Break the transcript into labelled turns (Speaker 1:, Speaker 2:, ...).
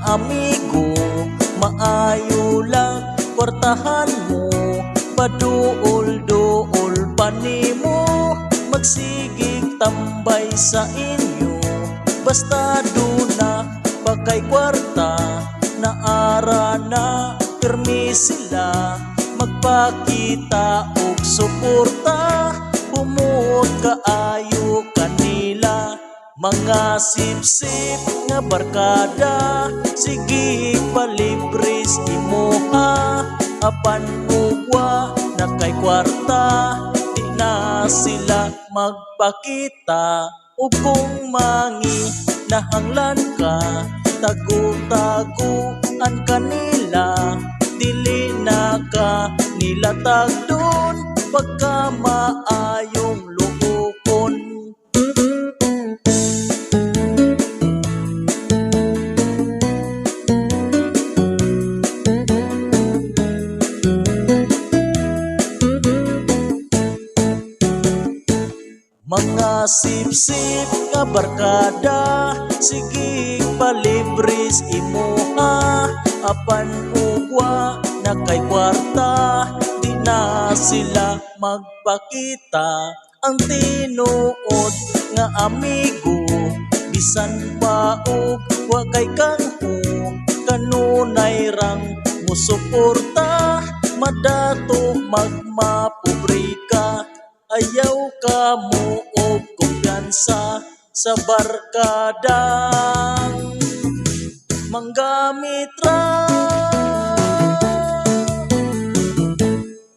Speaker 1: amigo, maayo lang kwartahan mo, paduol-duol pa nimo, magsigig tambay sa inyo. Basta duna pagkay kwarta, naara na pirmi sila, magpakita og suporta, bumuot kaayo kanila. Mga sip-sip nga barkada, sige palibris imuha, apan ugwa na kay kwarta, di na sila magpakita. Ug kung mangi nahanglan ka, tago-taguan kanila, dili na ka nila tagdon, pagka maayong luokon. Mga sip-sip nga barkada, sige palibris imuha, apan ugwa na kay kwarta, di na sila magpakita. Ang tinuod nga amigo, bisan pa og wa kay kangho, kanunay rang musuporta, madato magmapobrika. Ayaw ka mo og kumpiyansa sa barkadang manggamit ra